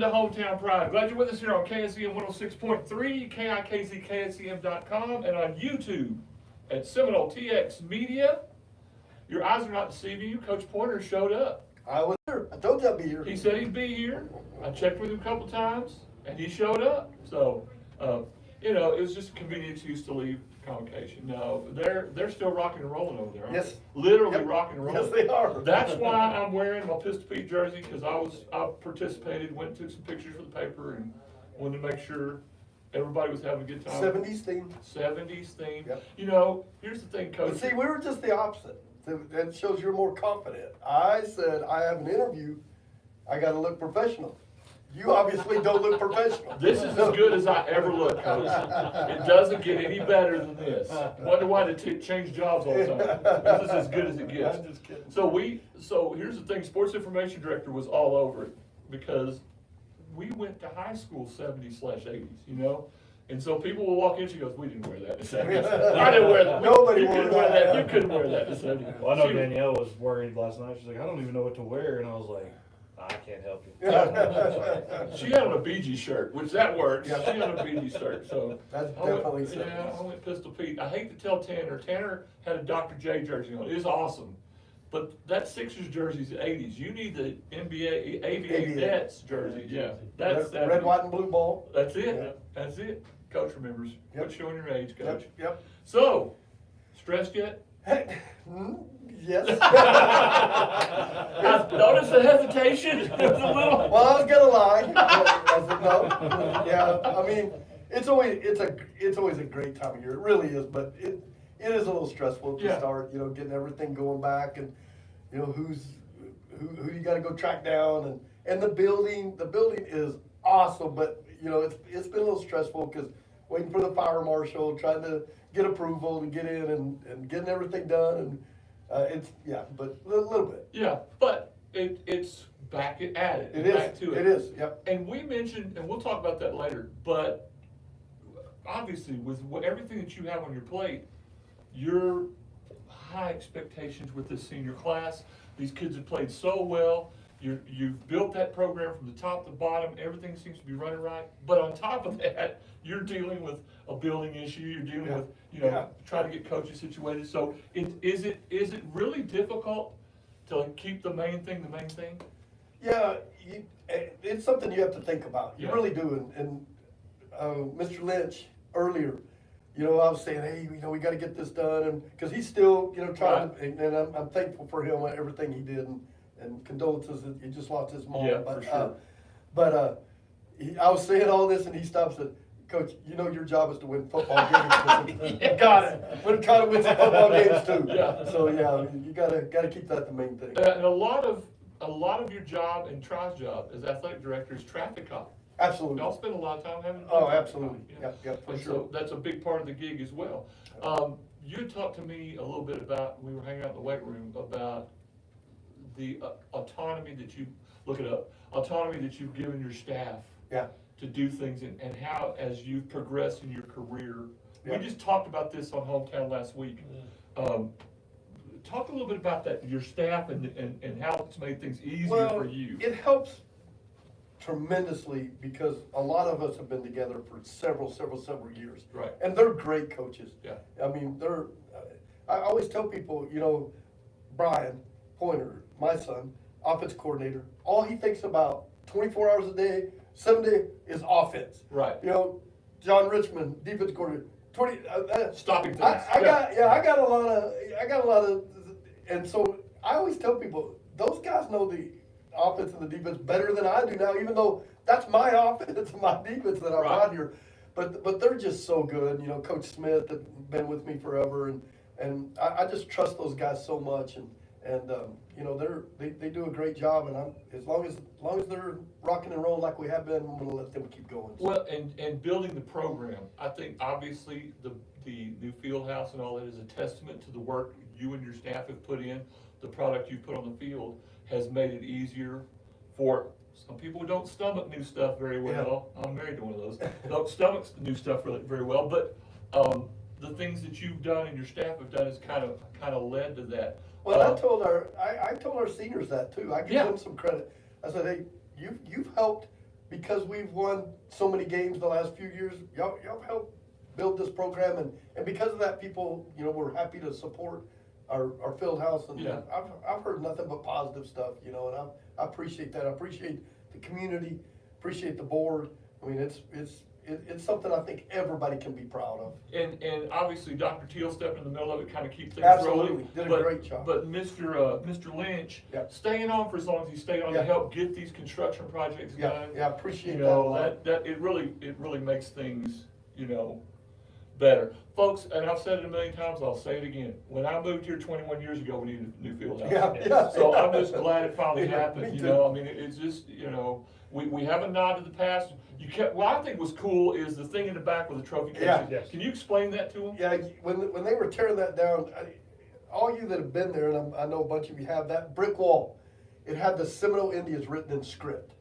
to Hometown Pride. Glad you're with us here on KSEM 106.3, KIKZ, KSEM.com, and on YouTube at Seminole TX Media. Your eyes are not deceiving you. Coach Pointer showed up. I was here. I told you I'd be here. He said he'd be here. I checked with him a couple times, and he showed up. So, it was just a convenient excuse to leave Convocation. No, they're still rocking and rolling over there. Aren't Yes. they? Literally Yep. rocking and rolling. Yes, they are. That's why I'm wearing my Pistol Pete jersey, because I participated, went and took some pictures for the paper, and wanted to make sure everybody was having a good time. 70s theme. 70s theme. Yep. Here's the thing, Coach. But see, we were just the opposite. That shows you're more confident. I said, I have an interview. I got to look professional. You obviously don't look professional. This is as good as I ever look, Coach. It doesn't get any better than this. Wonder why they change jobs all the time. This is as good as it gets. I'm just kidding. So here's the thing, Sports Information Director was all over it, because we went to high school 70s/80s, And so people will walk in, she goes, we didn't wear that in the 70s. I didn't wear that. Nobody You wore couldn't wear that. You couldn't wear that in the 70s. Well, I know She- Danielle was worried last night. She's like, I don't even know what to wear. And I was like, I can't help you. She had on a BG shirt, which that works. She Yeah. had on a BG shirt, so. That's I went- definitely something. Yeah, I went Pistol Pete. I hate to tell Tanner. Tanner had a Dr. J jersey on. It was awesome. But that Sixers jersey's the 80s. You need the NBA, ABA ABA. Nets jersey, yeah. That's Red, white, and blue ball. That's it. Yeah. That's it. Coach remembers. Yep. Quit showing your age, Coach. Yep. So, stressed yet? Yes. I noticed the hesitation. It was a little. Well, I was gonna lie. I said no. Yeah, I mean, it's always a great time of year. It really is, but it is a little stressful to Yeah. start. Getting everything going back, and who you got to go track down, and the building is awesome, but it's been a little stressful because waiting for the fire marshal, trying to get approval to get in and getting everything done, and but a little bit. Yeah, but it's back at it. It is. Back to it. It is. Yep. And we mentioned, and we'll talk about that later, but obviously with everything that you have on your plate, your high expectations with this senior class. These kids have played so well. You've built that program from the top to bottom. Everything seems to be running right. But on top of that, you're dealing with a building issue. You're dealing with, Yeah. trying to get coaches situated. So is it really difficult to keep the main thing the main thing? Yeah, it's something you have to think about. You Yeah. really do. And Mr. Lynch earlier, I was saying, hey, we got to get this done, and because he's still, trying. Right. And I'm thankful for him everything he did, and condolences that he just lost his mom. Yeah, but, for sure. I was saying all this, and he stops and, Coach, your job is to win football games. Yes. Got it. We're trying to win some football games too. Yeah. So yeah, you gotta keep that the main thing. And a lot of your job and Try's job as athletic director is traffic cop. Absolutely. Y'all spend a lot of time having. Oh, absolutely. Yeah. Yep, for And sure. so that's a big part of the gig as well. You talked to me a little bit about, we were hanging out in the weight room, about the autonomy that autonomy that you've given your staff Yeah. to do things, and how, as you've progressed in your career. Yeah. We just talked about this on Hometown last week. Talk a little bit about that, your staff, and how it's made things easier for you. It helps tremendously because a lot of us have been together for several years. Right. And they're great coaches. Yeah. I mean, I always tell people, Brian Pointer, my son, offense coordinator, all he thinks about 24 hours a day, 7 days is offense. Right. John Richmond, defense coordinator, Stopping things. I got a lot of, and so I always tell people, those guys know the offense and the defense better than I do now, even though that's my offense and my defense that I Right. run here. But they're just so good. Coach Smith has been with me forever, and I just trust those guys so much, and they do a great job, and as long as they're rocking and rolling like we have been, I'm gonna let them keep going. Well, and building the program, I think obviously the new field house and all that is a testament to the work you and your staff have put in. The product you've put on the field has made it easier for some people who don't stomach new stuff very well. I'm married to one of those. Don't stomach new stuff really very well, but the things that you've done and your staff have done has kind of led to that. Well, I told our seniors that too. I give Yeah. them some credit. I said, hey, you've helped because we've won so many games the last few years, y'all helped build this program, and because of that, people, you know, were happy to support our field house, and Yeah. I've heard nothing but positive stuff, you know, and I appreciate that. I appreciate the community, appreciate the board. I mean, it's something I think everybody can be proud of. And obviously Dr. Teal stepped in the middle of it, kind of keep things Absolutely. rolling. Did a But- great job. But Mr. Lynch, Yep. staying on for as long as he stayed on to Yeah. help get these construction projects Yeah, done. yeah, I appreciate You that a know, lot. that it really makes things, you know, better. Folks, and I've said it a million times, I'll say it again. When I moved here 21 years ago, we needed a new field house. Yeah, yeah. So I'm just glad it finally Yeah, happened, me you too. know, I mean, it's just, you know, we have a nod to the past. What I think was cool is the thing in the back with the trophy cases. Yeah. Yes. Can you explain that to them? Yeah, when they were tearing that down, all you that have been there, and I know a bunch of you have, that brick wall, it had the Seminole Indians written in script.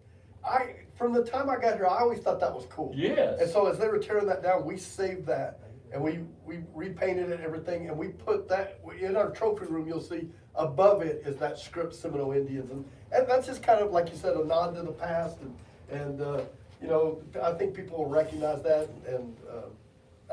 From the time I got here, I always thought that was cool. Yes. And so as they were tearing that down, we saved that, and we repainted it and everything, and we put that, in our trophy room, you'll see, above it is that script Seminole Indians, and that's just kind of, like you said, a nod to the past, and you know, I think people will recognize that, and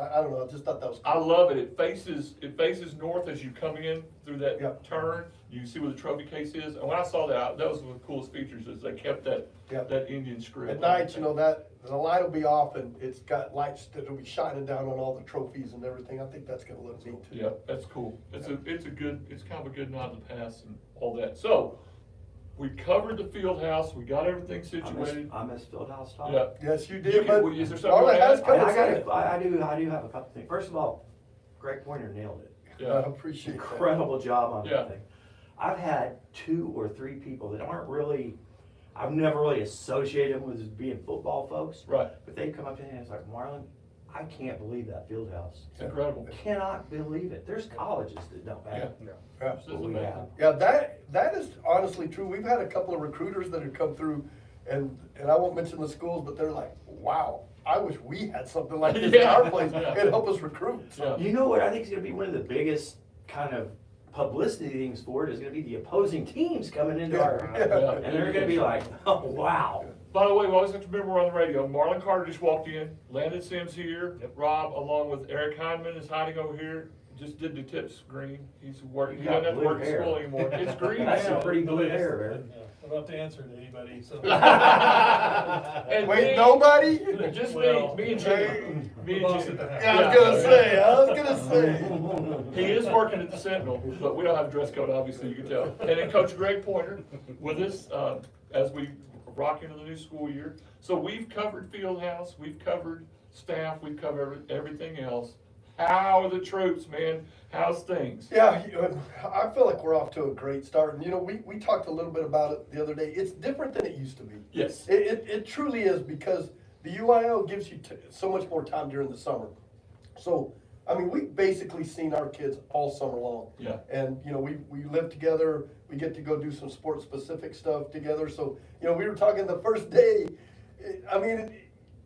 I don't know, I just thought that was cool. I love it. It faces north as you come in through that Yep. turn. You can see where the trophy case is. And when I saw that was one of the coolest features is they kept that Yep. that Indian script. At night, you know, that, the light will be off, and it's got lights that'll be shining down on all the trophies and everything. I think that's gonna look neat too. Yeah, that's cool. It's kind of a good nod to the past and all that. So we covered the field house. We got everything situated. I miss Fieldhouse talk. Yeah. Yes, you You did, can- but. is there something you all wanna that has add? come I to I do have a couple things. First of all, Greg Pointer nailed it. I Yeah. appreciate that. Incredible job on Yeah. that thing. I've had 2 or 3 people that aren't really, I've never really associated them with being football folks. Right. But they come up to me and it's like, Marlon, I can't believe that field house. It's incredible. Cannot believe it. There's colleges that don't have it. No. Yeah. This is But we amazing. have. Yeah, that is honestly true. We've had a couple of recruiters that have come through, and I won't mention the schools, but they're like, wow, I wish we had something like this in Yeah. our place. Yeah. It'd help us recruit. So. Yeah. You know what I think is gonna be one of the biggest kind of publicity things for it is gonna be the opposing teams coming into our, Yeah. and they're gonna be like, oh, wow. By the way, we always have to remember we're on the radio. Marlon Carter just walked in. Landon Sims here. Yep. Rob, along with Eric Heinman, is hiding over here. Just did the tips green. He's working. He You got doesn't have to blue work at hair. school anymore. It's green That's now. some pretty blue hair, man. I don't have to answer to anybody, so. And Wait, me- nobody? Just Well, me and Jim. Me the and boss Jim. at the house. Yeah, I was gonna say. He is working at the Sentinel, but we don't have a dress code, obviously, you can tell. And then Coach Greg Pointer with us, as we rock into the new school year. So we've covered Fieldhouse, we've covered staff, we've covered everything else. How are the troops, man? How's things? Yeah, I feel like we're off to a great start. And, you know, we talked a little bit about it the other day. It's different than it used to be. Yes. It truly is, because the UIL gives you so much more time during the summer. So, I mean, we've basically seen our kids all summer long. Yeah. And, you know, we live together, we get to go do some sports-specific stuff together. So, you know, we were talking the first day, I mean,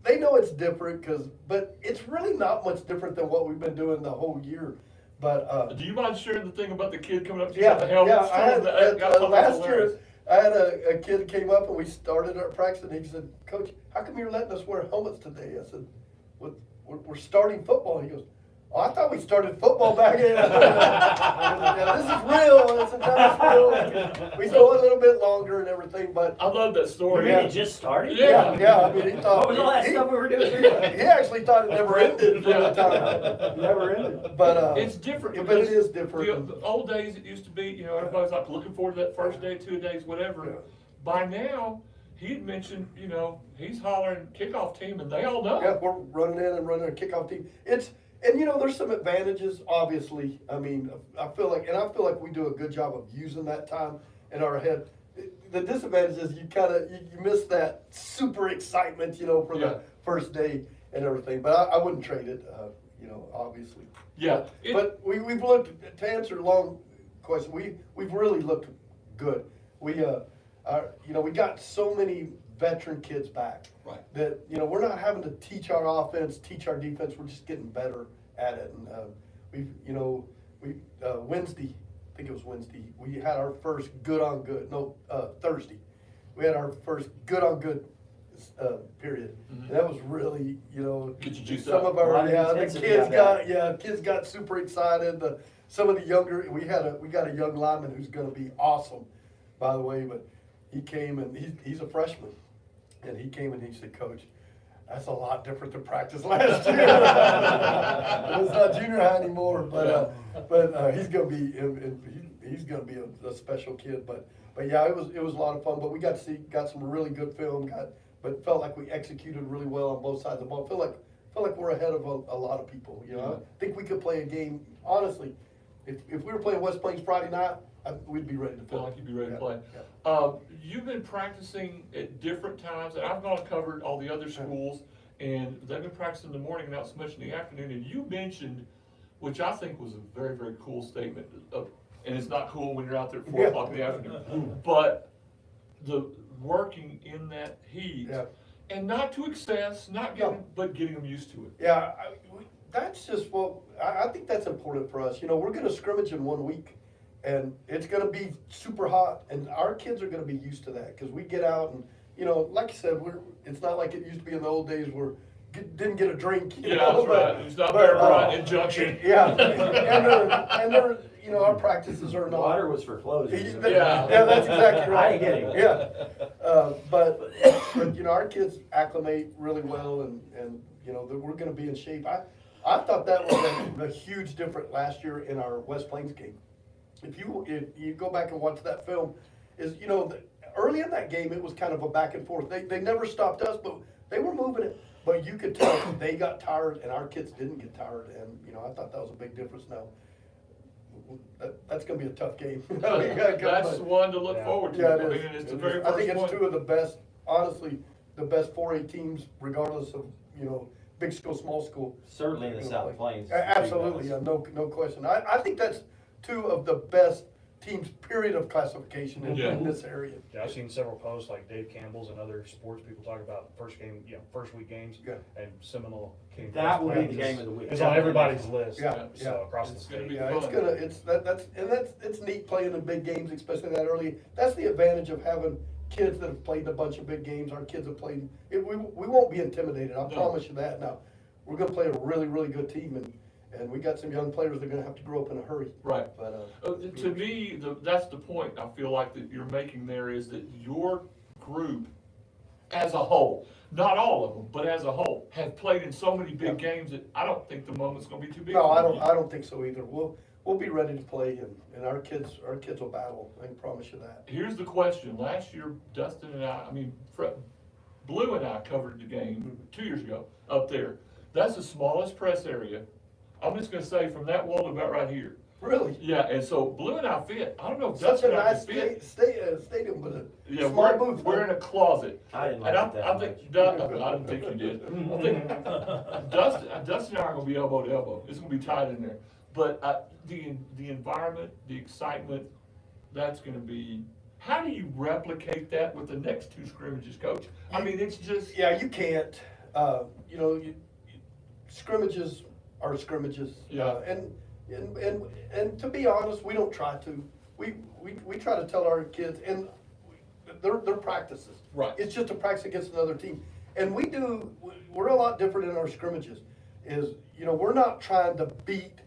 they know it's different, but it's really not much different than what we've been doing the whole year. But, Do you mind sharing the thing about the kid coming up to you yeah, with the helmet? yeah, I had, I thought that was last hilarious. year, I had a kid came up and we started our practice, and he said, Coach, how come you're letting us wear helmets today? I said, we're starting football. He goes, oh, I thought we started football back in. Yeah, this is real. It's real. We go a little bit longer and everything, but I love that You story. mean it just started? Yeah. yeah, I mean, he thought. What was all that stuff we were doing? He actually thought it never ended for the time. Never ended. But, It's different. yeah, but it because is different. The old days, it used to be, you know, everybody's like looking forward to that first day, 2 days, whatever. Yeah. By now, he'd mentioned, you know, he's hollering kickoff team, and they all know. Yeah, we're running in and running a kickoff team. And you know, there's some advantages, obviously. I mean, I feel like we do a good job of using that time in our head. The disadvantage is you miss that super excitement, you know, for Yeah. the first day and everything. But I wouldn't trade it, you know, obviously. Yeah. But we've looked, to answer a long question, we've really looked good. We, you know, we got so many veteran kids back. Right. That, you know, we're not having to teach our offense, teach our defense, we're just getting better at it. And, Wednesday, I think it was Wednesday, we had our first good on good, Thursday. We had our first good on good period. And that was really, you know, Get you juiced some up. of A lot our, of yeah, the intensity kids on got, that. yeah, kids got super excited. Some of the younger, we got a young lineman who's gonna be awesome, by the way, but he came and he's a freshman. And he came and he said, Coach, that's a lot different than practice last year. It's not junior high anymore, but he's gonna be, he's gonna be a special kid. But yeah, it was a lot of fun. But we got some really good film. But felt like we executed really well on both sides of the ball. Felt like we're ahead of a lot of people. You know, I think we could play a game. Honestly, if we were playing West Plains Friday night, we'd be ready to play. Feel like you'd be ready to Yeah, play. yeah. You've been practicing at different times, and I've gone and covered all the other schools, and they've been practicing in the morning, not so much in the afternoon, and you mentioned, which I think was a very, very cool statement, and it's not cool when you're out there at 4 o'clock in the afternoon, but the working in that heat, Yeah. and not to excess, but getting them used to it. Yeah, that's just what, I think that's important for us. You know, we're gonna scrimmage in 1 week, and it's gonna be super hot, and our kids are gonna be used to that, cause we get out and, you know, like you said, it's not like it used to be in the old days where didn't get a drink, you Yeah, know, that's right, it's not Bear Bryant injunction. Yeah, and they're, you know, our practices are not. Water was for closers. Yeah. Yeah, that's exactly right. I ain't getting it. Yeah, but, you know, our kids acclimate really well and, you know, that we're gonna be in shape. I thought that was a huge difference last year in our West Plains game. If you go back and watch that film, you know, early in that game, it was kind of a back and forth. They never stopped us, but they were moving it. But you could tell they got tired and our kids didn't get tired. And, you know, I thought that was a big difference. Now, that's gonna be a tough game. That's one to look Yeah. forward to. Yeah, I it mean, is. it's the It very is. I think first it's one. two of the best, honestly, the best 4A teams, regardless of, you know, big school, small school. Certainly in the South Plains. Absolutely, yeah, no question. I think that's two of the best teams, period, of classification in Yeah. this area. Yeah, I've seen several posts like Dave Campbell's and other sports people talk about first week games. Yeah. And Seminole King. That will be the Plains game of the week. It's on everybody's list. Yeah, So yeah. across the It's gonna state. be Yeah, it's fun. gonna, it's neat playing the big games, especially that early. That's the advantage of having kids that have played a bunch of big games. Our kids have played, we won't be intimidated, I No. promise you that. Now, we're gonna play a really, really good team and we got some young players that are gonna have to grow up in a hurry. Right. But, To me, that's the point I feel like that you're making there is that your group as a whole, not all of them, but as a whole, have played in so many big games that I don't think the moment's gonna be too big. no, for I them. don't think so either. We'll be ready to play and our kids will battle, I can promise you that. Here's the question. Last year, Dustin and Blue and I covered the game 2 years ago up there. That's the smallest press area. I'm just gonna say from that wall to about right here. Really? Yeah, and so Blue and I fit. I don't know if Such a Dustin and I nice can fit. stadium with a Yeah, small booth. we're in a closet. I didn't And like it that I much. think, I didn't think you did. I think Dustin and I are gonna be elbow to elbow. It's gonna be tight in there. But, the environment, the excitement, that's gonna be, how do you replicate that with the next two scrimmages, Coach? I mean, it's just. Yeah, you can't, you know, scrimmages are scrimmages. Yeah. And to be honest, we don't try to. We try to tell our kids, and they're practices. Right. It's just a practice against another team. And we're a lot different in our scrimmages, is, you know, we're not trying to beat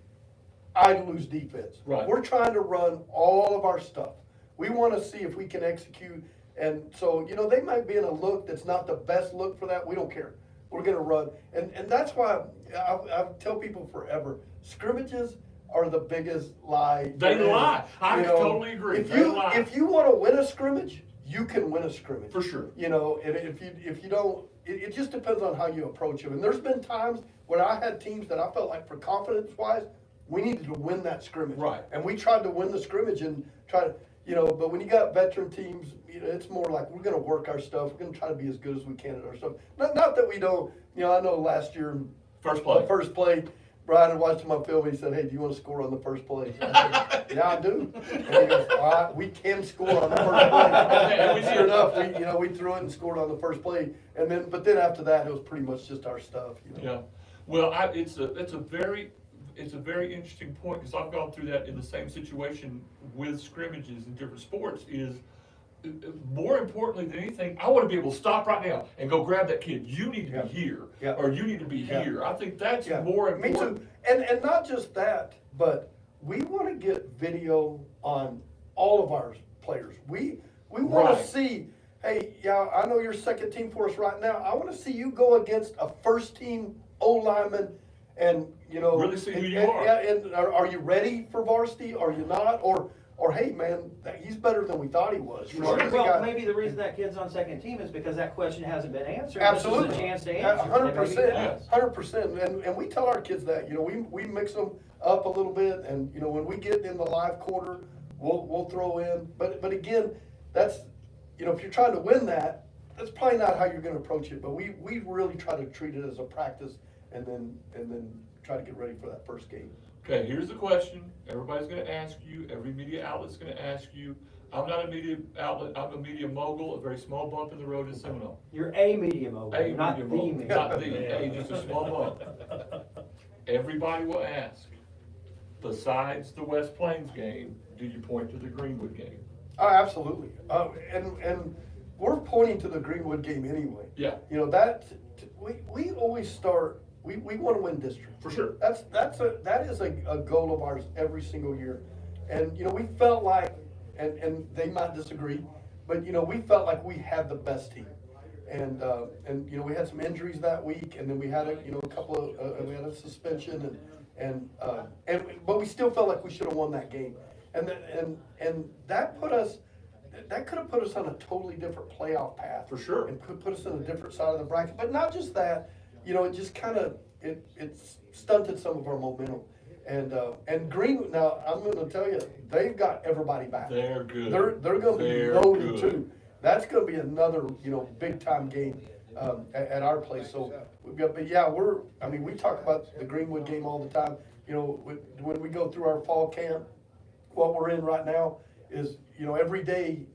Idalou's defense. Right. We're trying to run all of our stuff. We want to see if we can execute. And so, you know, they might be in a look that's not the best look for that. We don't care. We're going to run. And that's why I tell people forever, scrimmages are the biggest lie. They there is. lie. I You know, totally agree. If They you, lie. if you want to win a scrimmage, you can win a scrimmage. For sure. You know, and if you don't, it just depends on how you approach them. And there's been times when I had teams that I felt like for confidence wise, we needed to win that scrimmage. Right. And we tried to win the scrimmage and try to, you know, but when you got veteran teams, you know, it's more like we're gonna work our stuff, we're gonna try to be as good as we can at our stuff. Not that we don't, you know, I know last year, First play. the first play, Brian had watched my film, he said, hey, do you wanna score on the first play? I said, yeah, I do. And he goes, all right, we can score on the first play. And we And did. sure enough, we threw it and scored on the first play. But then after that, it was pretty much just our stuff, you know. Yeah, well, it's a very interesting point, because I've gone through that in the same situation with scrimmages in different sports, is more importantly than anything, I wanna be able to stop right now and go grab that kid. You need to Yeah. be here, Yeah. or you need to be Yeah. here. I think that's Yeah, more me important. too. And not just that, but we want to get video on all of our players. We want Right. to see, hey, yeah, I know you're second team for us right now. I want to see you go against a first team O lineman and, you know. Really see who you and- are. Yeah, and are you ready for varsity? Are you not? Or hey, man, he's better than we thought he was. You know, he's a Well, guy- maybe the reason that kid's on second team is because that question hasn't been answered. Absolutely. This is a chance to answer. 100%, Yes. 100%. And we tell our kids that, you know, we mix them up a little bit, and, you know, when we get in the live quarter, we'll throw in. But again, that's, you know, if you're trying to win that, that's probably not how you're gonna approach it. But we really try to treat it as a practice and then try to get ready for that first game. Okay, here's the question, everybody's gonna ask you, every media outlet's gonna ask you. I'm not a media outlet, I'm a media mogul, a very small bump in the road in Seminole. You're a media mogul, A not the media mogul, media. not the, a, just a small bump. Everybody will ask, besides the West Plains game, do you point to the Greenwood game? Oh, absolutely. And we're pointing to the Greenwood game anyway. Yeah. You know, we always start, we want to win district. For sure. That is a goal of ours every single year. And, you know, we felt like, and they might disagree, but, you know, we felt like we had the best team. And, you know, we had some injuries that week, and then we had a couple of, we had a suspension, but we still felt like we should have won that game. And that could have put us on a totally different playoff path. For sure. And could put us in a different side of the bracket. But not just that, you know, it just kind of, it stunted some of our momentum. And Greenwood, now, I'm gonna tell you, they've got everybody back. They're good. They're gonna be They're loaded good. too. That's gonna be another, you know, big time game, at our place. So we've got, but yeah, we talk about the Greenwood game all the time. You know, when we go through our fall camp, what we're in right now is, you know, every day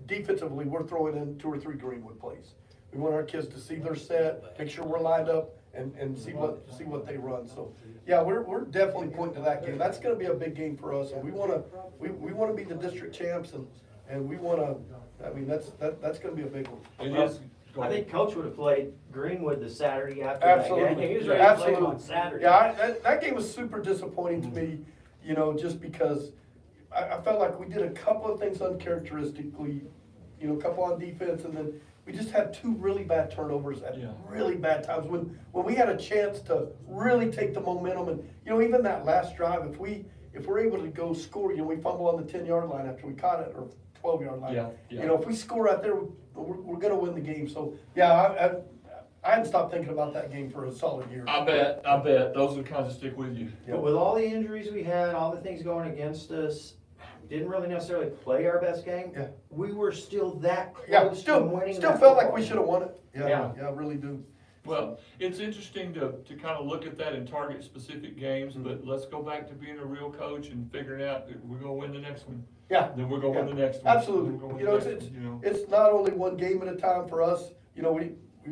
defensively, we're throwing in 2 or 3 Greenwood plays. We want our kids to see their set, make sure we're lined up and see what they run. So, yeah, we're definitely pointing to that game. That's gonna be a big game for us, and we wanna be the district champs, and we wanna, I mean, that's gonna be a big one. It Well, is. go I ahead. think Coach would have played Greenwood the Saturday after that game. Absolutely. He was ready to play him on Absolutely. Saturday. Yeah, that game was super disappointing to me, you know, just because I felt like we did a couple of things uncharacteristically, you know, a couple on defense, and then we just had 2 really bad turnovers at Yeah. really bad times when we had a chance to really take the momentum. And, you know, even that last drive, if we're able to go score, you know, we fumble on the 10-yard line after we caught it, or 12-yard line. Yeah, yeah. You know, if we score right there, we're gonna win the game. So, yeah, I hadn't stopped thinking about that game for a solid year. I bet, those are the kinds that stick with you. But with all the injuries we had, all the things going against us, didn't really necessarily play our best game. Yeah. We were still that Yeah, close to winning still that felt like football we game. should have won it. Yeah. Yeah, I really do. Well, it's interesting to kind of look at that and target specific games, Mm-hmm. but let's go back to being a real coach and figuring out that we're gonna win the next one. Yeah. Then we're gonna win Yeah. the next one. Then we're Absolutely. gonna win You the know, next it's one, you know? it's not only one game at a time for us. You know,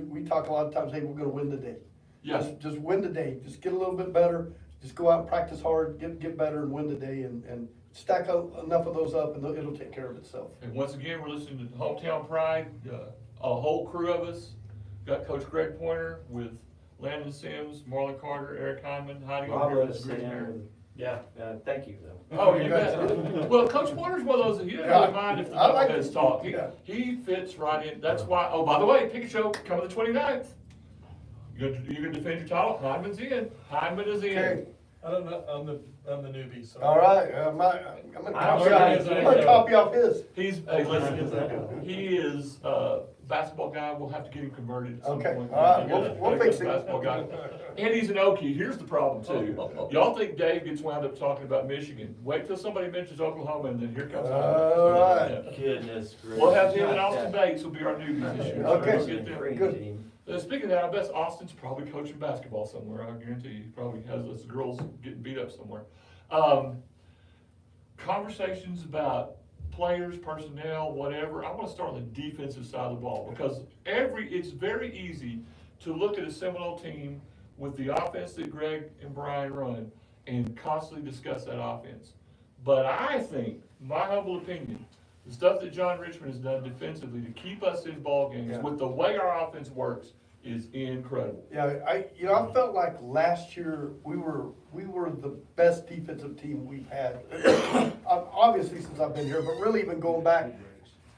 we talk a lot of times, hey, we're gonna win the day. Yeah. Just win the day. Just get a little bit better. Just go out and practice hard, get better and win the day, and stack enough of those up, and it'll take care of itself. And once again, we're listening to Hometown Pride, a whole crew of us. Got Coach Greg Pointer with Landon Sims, Marlon Carter, Eric Hyman, hiding over Rob here. let with us the sit green in hair. and, Yeah. thank you though. Oh, you bet. Well, Coach Pointer's one of those that he doesn't Yeah. really mind if the I like knuckleheads this. talk. Yeah. He fits right in. That's why, oh, by the way, Pick a Show, coming the 29th. You gonna defend your title? Hyman's in. Hyman is in. Okay. I don't know, I'm the newbie, so. All right. I'm gonna I'm copy off his. He's, hey, listen, he is a basketball guy. We'll have to get him converted at some Okay, point. all right, He got we'll a fix it. Basketball guy. And he's an Okie. Here's the problem too. Y'all think Dave gets wound up talking about Michigan. Wait till somebody mentions Oklahoma and then here comes All right. Yeah. Goodness gracious. We'll have him and Not Austin that. Bates will be our newbies this year. Okay. We'll get them. Crazy Good. team. Speaking of that, I bet Austin's probably coaching basketball somewhere. I guarantee you. He probably has those girls getting beat up somewhere. Conversations about players, personnel, whatever. I want to start on the defensive side of the ball because it's very easy to look at a Seminole team with the offense that Greg and Brian run and constantly discuss that offense. But I think, my humble opinion, the stuff that John Richmond has done defensively to keep us in ball games Yeah. with the way our offense works is incredible. Yeah, I felt like last year, we were the best defensive team we've had. Obviously, since I've been here, but really even going back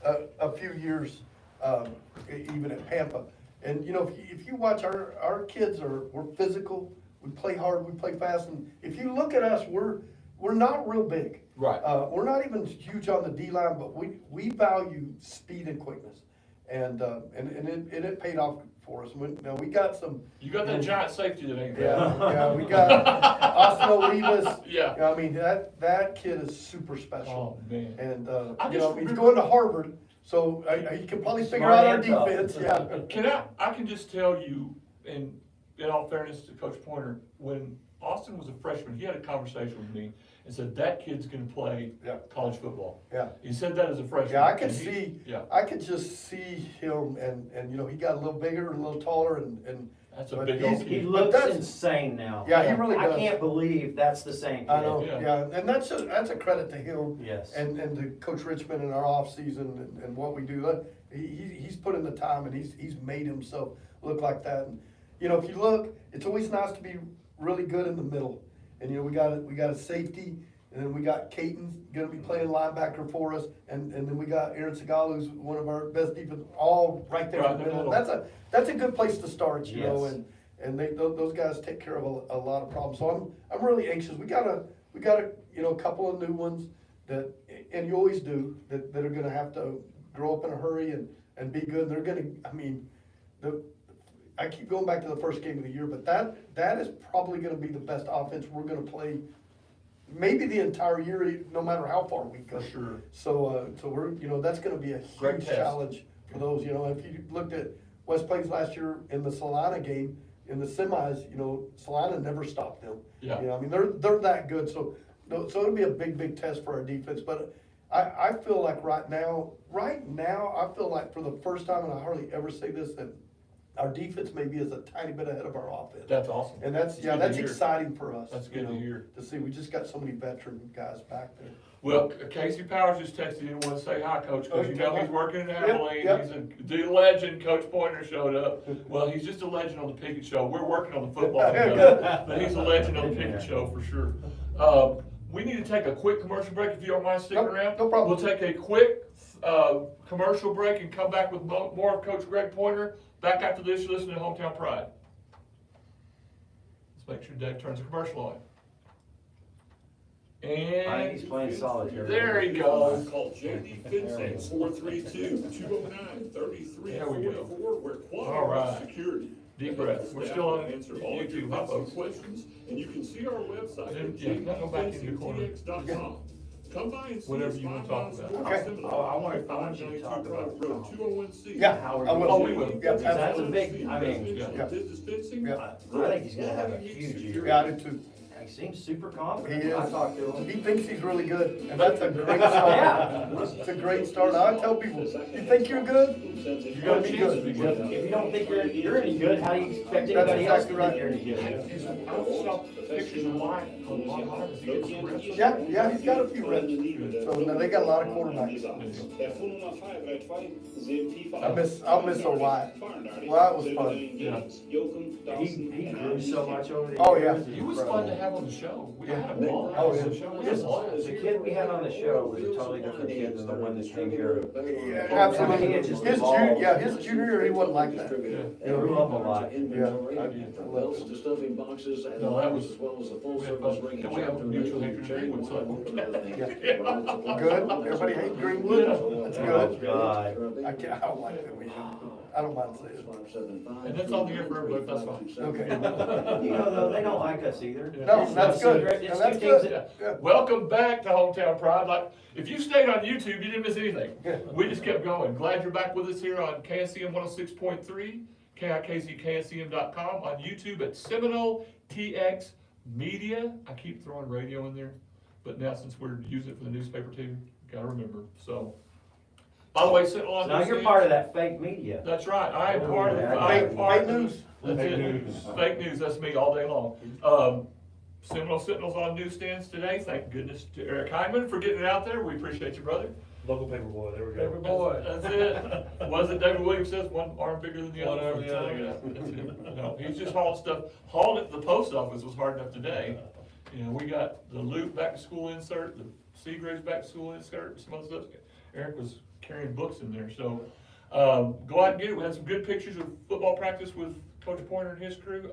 a few years, even at Pampa. And, you know, if you watch our kids we're physical, we play hard, we play fast, and if you look at us, we're not real big. Right. We're not even huge on the D line, but we value speed and quickness. And it paid off for us. Now, we got some. You got that giant safety that ain't Yeah, bad. yeah, we got Austin Olivas. Yeah. I mean, that kid is super special. Oh, man. And, I you just know, he's remember- going to Harvard, so he can probably figure Smart out our and tough. defense, yeah. I can just tell you, and in all fairness to Coach Pointer, when Austin was a freshman, he had a conversation with me and said, that kid's gonna play Yeah. college football. Yeah. He said that as a freshman. Yeah, I could and he- see, Yeah, I could just see him and, you know, he got a little bigger, a little taller and. that's a but big he's- old He kid. looks that's- insane now. Yeah, he really I does. can't believe that's the same kid. I know, Yeah. yeah, and that's a credit to him. Yes. And to Coach Richmond in our offseason and what we do. He's put in the time and he's made himself look like that. And, you know, if you look, it's always nice to be really good in the middle. And, you know, we got a safety, and then we got Caton gonna be playing linebacker for us, and then we got Aaron Segal, who's one of our best defense, all right there in the middle. That's a good place to start, you know, Yes. and those guys take care of a lot of problems. So I'm really anxious. We got a, you know, a couple of new ones that, and you always do, that are gonna have to grow up in a hurry and be good. They're gonna, I mean, I keep going back to the first game of the year, but that is probably gonna be the best offense we're gonna play maybe the entire year, no matter how far we go. For sure. So we're, you know, that's gonna be a Great huge test. challenge for those, you know, if you looked at West Plains last year in the Salina game, in the semis, you know, Salina never stopped them. Yeah. You know, I mean, they're that good, so it'll be a big test for our defense, but I feel like right now, I feel like for the first time, and I hardly ever say this, that our defense maybe is a tiny bit ahead of our offense. That's awesome. And that's good to that's hear. exciting for us. That's you good to know, hear. To see, we just got so many veteran guys back there. Well, Casey Powers just texted in and wanted to say hi, Coach, because you know he's working in Yep, Abilene. yep. He's the legend, Coach Pointer showed up. Well, he's just a legend on the Pickett Show. We're working on the football together, but he's a legend on the Pickett Show for sure. We need to take a quick commercial break if you don't mind sticking Nope, around. no problem. We'll take a quick commercial break and come back with more of Coach Greg Pointer. Back after this, you're listening to Hometown Pride. Let's make sure Doug turns the commercial on. I think And he's playing solitaire. there he goes. Call JD Fencing, 432-209-3344, There we go. where All right. quality security. Deep breath. We're still on Answer all of your YouTube, huh, fencing folks? questions, and you can see our website at Yeah, not go back in the corner. jdfencingtx.com. Come by and see Whatever us you wanna 5 talk miles about. north Okay. of Seminole. Oh, I want you to talk 592 about Road 201C. Yeah, Howard I will. Oh, we will. Yep, That's a absolutely. big, I mean, Yeah. Business fencing. Yeah. I think he's gonna have a huge year. Yeah, I do too. He seems super He confident. is. I talked to him. He thinks he's really good, and that's a great start. Yeah. It's a great start. I tell people, you think you're good? You You're got gonna a be chance to be good. good. If you don't think you're any good, how do you expect That's anybody else to exactly think right. you're any good? I saw pictures of mine online as he gets some rest. Yeah, he's got a few reps. So now they got a lot of quarterbacks. I'll miss a Wyatt. Wyatt was fun. Yeah. He grew so much over the years. Oh, yeah. He was fun to have on the show. We had a ball. Oh, yeah. The kid we had on the show was a totally different kid than the one that came here. Yeah, absolutely. He just His evolved. junior year, he wasn't like that. He grew up a lot. Yeah, I love it. to stuffing boxes and No, that was- as well as the full we had service fun. ring. Can we have a mutual hatred agreement, son? Good. Everybody hate Greenwood. That's Oh, good. God. I don't like that we I don't mind saying it. And that's on the air for everybody, that's fine. Okay. You know, though, they don't like us either. No, It's that's no good. secret. And It's that's two teams good. that- Yeah. Welcome back to Hometown Pride. Like, if you stayed on YouTube, you didn't miss anything. Yeah. We just kept going. Glad you're back with us here on KSCM 106.3, KIKZKSCM.com, on YouTube at Seminole TX Media. I keep throwing radio in there, but now since we're using it for the newspaper too, gotta remember, so. By the way, Sentinel on Now you're Newsstand- part of that fake media. That's right, I am part of it. Fake- I am part fake of it. news. That's Fake it. news. Fake news, that's me all day long. Seminole Sentinel's on newsstands today, thank goodness to Eric Hyman for getting it out there, we appreciate you, brother. Local paper boy, there we go. Paper boy. That's it. Was it David Williams says, one arm bigger than the One other? arm the other. Yeah, that's it. No, he's just hauling stuff. Hauling it to the post office was hard enough today. You know, we got the Loop back to school insert, the Seagraves back to school insert, some other stuff. Eric was carrying books in there, so, go out and get it. We had some good pictures of football practice with Coach Pointer and his crew.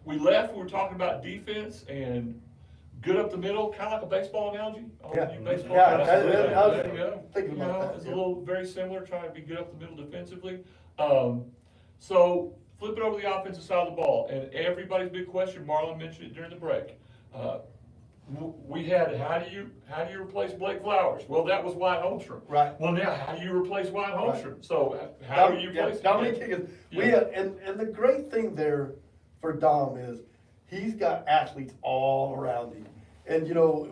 We left, we were talking about defense and good up the middle, kinda like a baseball analogy. All Yeah. you baseball Yeah, guys. I was There you go. thinking You about know, that, it's a yeah. little very similar, trying to be good up the middle defensively. So flip it over to the offensive side of the ball, and everybody's big question, Marlon mentioned it during the break. We had, how do you replace Blake Flowers? Well, that was Wyatt Holmstrom. Right. Well, now, how do you replace Wyatt Right. Holmstrom? So how do you Yeah, replace? Dominic Higgins, we Yeah. have, and the great thing there for Dom is, he's got athletes all around him. And, you know,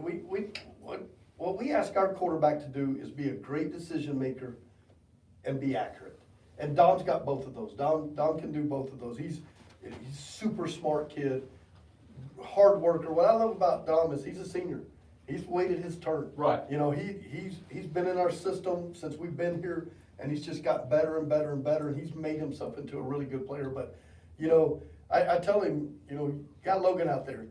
what we ask our quarterback to do is be a great decision maker and be accurate. And Dom's got both of those. Dom can do both of those. He's a super smart kid, hard worker. What I love about Dom is he's a senior. He's waited his turn. Right. You know, he's been in our system since we've been here, and he's just got better and better and better, and he's made himself into a really good player. But, you know, I tell him, you know, you got Logan out there.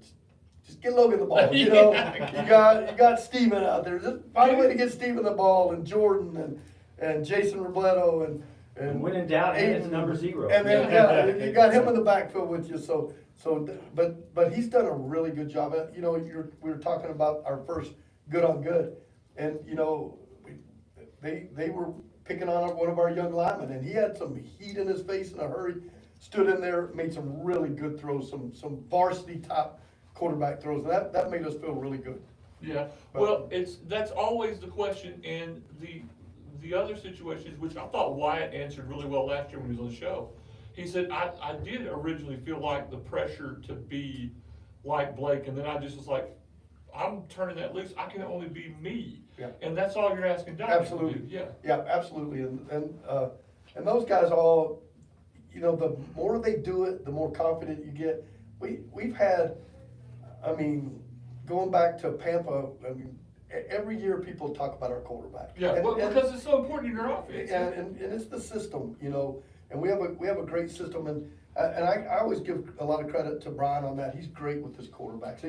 Just get Logan the ball. You know, you got Steven out there. Just find a way to get Steven the ball, and Jordan and Jason Robledo and When in doubt, hand Aiden. number 0. And then, yeah, you got him in the backfield with you, but he's done a really good job. You know, we were talking about our first good on good, and, you know, they were picking on one of our young linemen, and he had some heat in his face in a hurry, stood in there, made some really good throws, some varsity top quarterback throws, and that made us feel really good. Yeah, well, that's always the question, and the other situations, which I thought Wyatt answered really well last year when he was on the show. He said, I did originally feel like the pressure to be like Blake, and then I just was like, I'm turning that loose, I can only be me. Yeah. And that's all you're asking Dominic to Absolutely. do, yeah. Yeah, absolutely, and those guys all, you know, the more they do it, the more confident you get. We've had, I mean, going back to Pampa, I mean, every year people talk about our quarterback. Yeah, And- well, and- because it's so important in your offense. and it's the system, you know, and we have a great system, and I always give a lot of credit to Brian on that. He's great with his quarterbacks.